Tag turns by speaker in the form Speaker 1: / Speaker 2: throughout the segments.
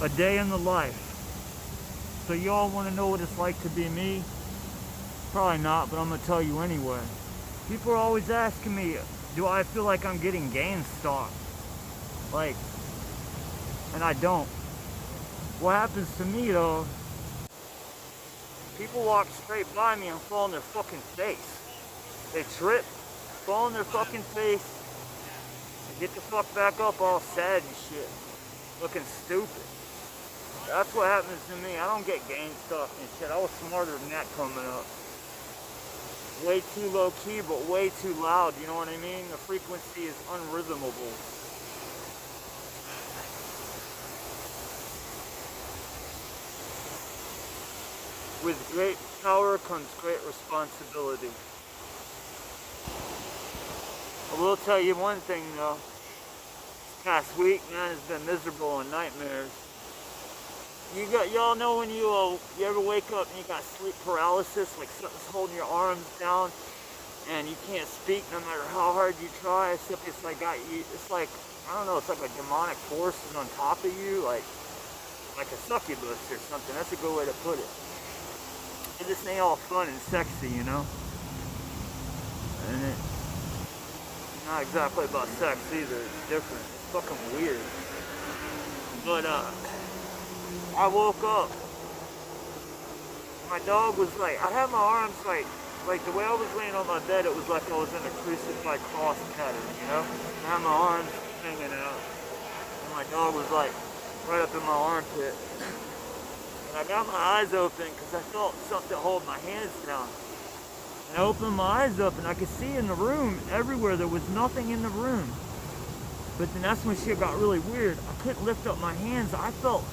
Speaker 1: A day in the life. So y'all want to know what it's like to be me? Probably not, but I'm going to tell you anyway. People are always asking me, do I feel like I'm getting gain stock? Like, and I don't. What happens to me though, people walk straight by me and fall on their fucking face. They trip, fall on their fucking face, and get the fuck back up all sad and shit. Looking stupid. That's what happens to me. I don't get gain stuff and shit. I was smarter than that coming up. Way too low key, but way too loud, you know what I mean? The frequency is unrhythmable. With great power comes great responsibility. I will tell you one thing though. This past week, man, has been miserable and nightmares. Y'all know when you ever wake up and you got sleep paralysis, like something's holding your arms down and you can't speak no matter how hard you try, except it's like it's like, I don't know, it's like a demonic force is on top of you, like a succubus or something. That's a good way to put it. It just ain't all fun and sexy, you know? And it's not exactly about sex either, it's different. It's fucking weird. But I woke up. My dog was like, I had my arms like the way I was laying on my bed, it was like I was in a crucified cross pattern, you know? I had my arms hanging out. And my dog was like right up in my armpit. And I got my eyes open because I felt something hold my hands down. And I opened my eyes up and I could see in the room, everywhere, there was nothing in the room. But then that's when shit got really weird. I couldn't lift up my hands. I felt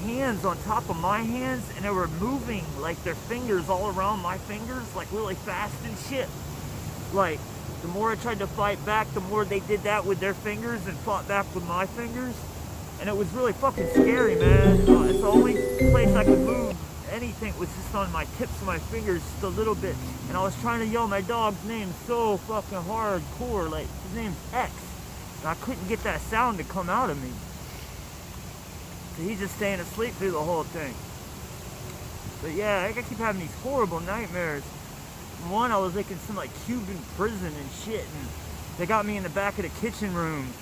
Speaker 1: hands on top of my hands and they were moving like their fingers all around my fingers, like really fast and shit. Like, the more I tried to fight back, the more they did that with their fingers and fought back with my fingers. And it was really fucking scary, man. It's the only place I could move anything was just on my tips of my fingers just a little bit. And I was trying to yell my dog's name so fucking hardcore, like his name's X. And I couldn't get that sound to come out of me. So he's just staying asleep through the whole thing. But yeah, I keep having these horrible nightmares. One, I was like in some like Cuban prison and shit, and they got me in the back of the kitchen room.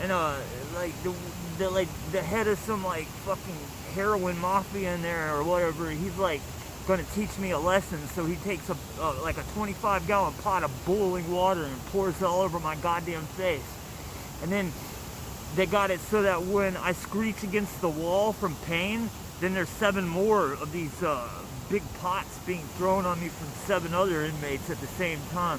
Speaker 1: And like the head of some like fucking heroin mafia in there or whatever, he's like gonna teach me a lesson. So he takes like a 25-gallon pot of boiling water and pours it all over my goddamn face. And then they got it so that when I screech against the wall from pain, then there's 7 more of these big pots being thrown on me from 7 other inmates at the same time.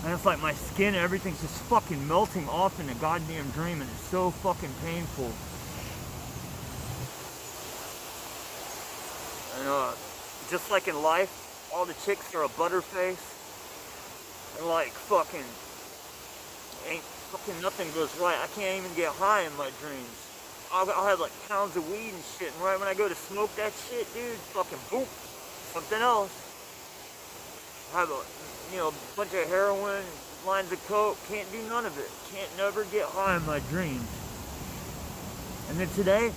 Speaker 1: And it's like my skin and everything's just fucking melting off in a goddamn dream, and it's so fucking painful. And just like in life, all the chicks are a butterface. And like fucking nothing goes right. I can't even get high in my dreams. I'll have like pounds of weed and shit, and right when I go to smoke that shit, dude, fucking boom, something else. I have a bunch of heroin, lines of coke, can't do none of it. Can't never get high in my dreams. And then today,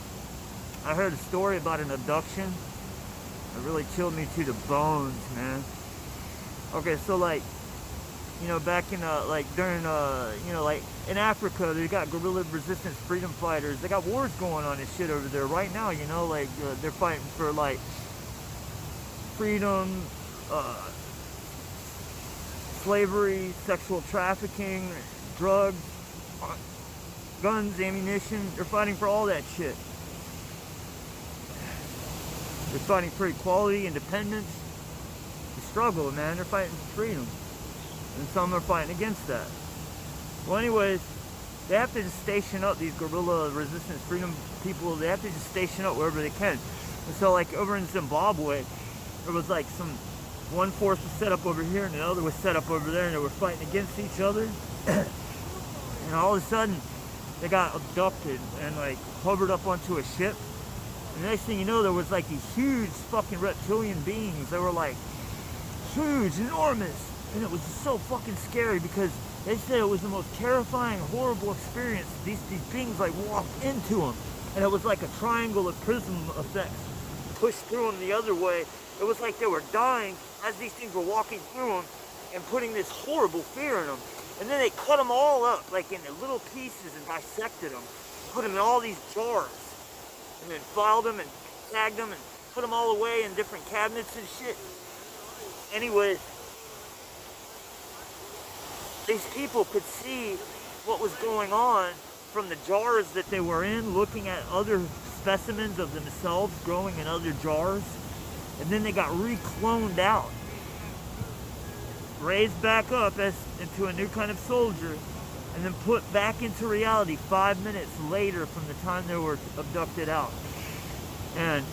Speaker 1: I heard a story about an abduction. It really chilled me to the bones, man. Okay, so like, back in like during like in Africa, they got guerrilla resistance freedom fighters. They got wars going on and shit over there right now. Like they're fighting for like freedom, slavery, sexual trafficking, drugs, guns, ammunition. They're fighting for all that shit. They're fighting for equality, independence. The struggle, man. They're fighting for freedom. And some are fighting against that. Well, anyways, they have to just station up, these guerrilla resistance freedom people, they have to just station up wherever they can. And so like over in Zimbabwe, there was like one force was set up over here and the other was set up over there, and they were fighting against each other. And all of a sudden, they got abducted and like hovered up onto a ship. And the next thing you know, there was like these huge fucking reptilian beings. They were like huge, enormous. And it was just so fucking scary because they said it was the most terrifying, horrible experience. These beings like walked into them. and it was like a triangle of prism effects pushed through them the other way. It was like they were dying as these things were walking through them and putting this horrible fear in them. And then they cut them all up, like into little pieces, and dissected them, put them in all these jars, and then filed them and tagged them and put them all away in different cabinets and shit. Anyways, these people could see what was going on from the jars that they were in, looking at other specimens of themselves growing in other jars, and then they got recloned out, raised back up into a new kind of soldier, and then put back into reality 5 minutes later from the time they were abducted out. And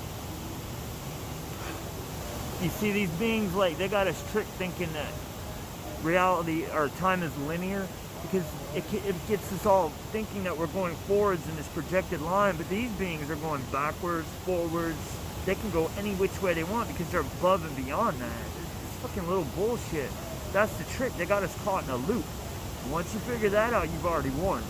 Speaker 1: you see these beings, like, they got us tricked thinking that reality or time is linear, because it gets us all thinking that we're going forwards in this projected line, but these beings are going backwards, forwards. They can go any which way they want because they're above and beyond that. It's fucking little bullshit. That's the trick. They got us caught in a loop. Once you figure that out, you've already won.